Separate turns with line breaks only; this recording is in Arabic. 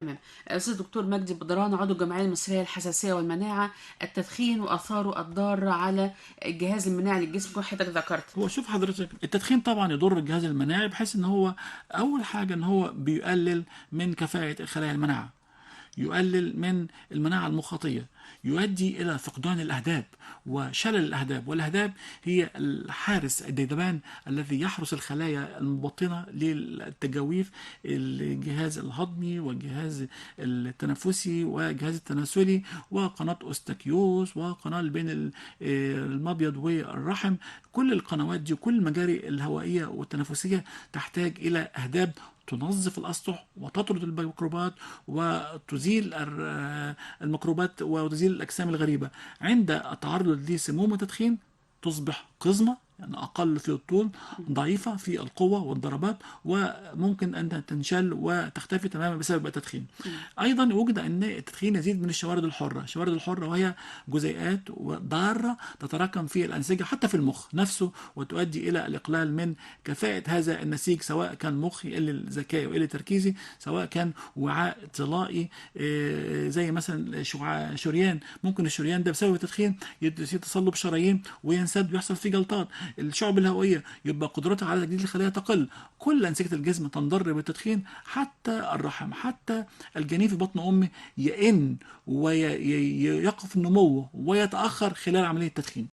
تمام. أستاذ دكتور مجدي بدران، عضو الجمعية المصرية للحساسية والمناعة، التدخين وآثاره الضارة على الجهاز المناعي للجسم كما حضرتك ذكرت.
هو شوف حضرتك، التدخين طبعا يضر الجهاز المناعي، بحيث ان هو اول حاجه ان هو بيقلل من كفاءه خلايا المناعه، يقلل من المناعة المخاطية، يؤدي إلى فقدان الأهداب وشلل الأهداب. والأهداب هي الحارس الديدبان الذي يحرس الخلايا المبطنة للتجاويف الجهاز الهضمي والجهاز التنفسي والجهاز التناسلي وقناة أوستاكيوس وقناة بين المبيض والرحم. كل القنوات دي، كل المجاري الهوائية والتنفسية تحتاج إلى أهداب تنظف الأسطح وتطرد الميكروبات وتزيل الميكروبات وتزيل الأجسام الغريبة. عند التعرض لسموم التدخين تصبح قزمة، يعني أقل في الطول، ضعيفة في القوة والضربات، وممكن أن تنشل وتختفي تماما بسبب التدخين. أيضا وجد أن التدخين يزيد من الشوارد الحرة. الشوارد الحرة وهي جزيئات ضارة تتراكم في الأنسجة حتى في المخ نفسه، وتؤدي إلى الإقلال من كفاءة هذا النسيج، سواء كان مخي يقل ذكائي ويقل تركيزي، سواء كان وعاء طلائي زي مثلا شريان. ممكن الشريان ده بسبب التدخين يتصلب شرايين وينسد ويحصل فيه جلطات. الشعب الهوائيه يبقى قدرتها على تجديد الخلايا تقل. كل انسجه الجسم تنضر بالتدخين، حتى الرحم، حتى الجنين في بطن امه يئن ويقف نموه ويتاخر خلال عمليه التدخين.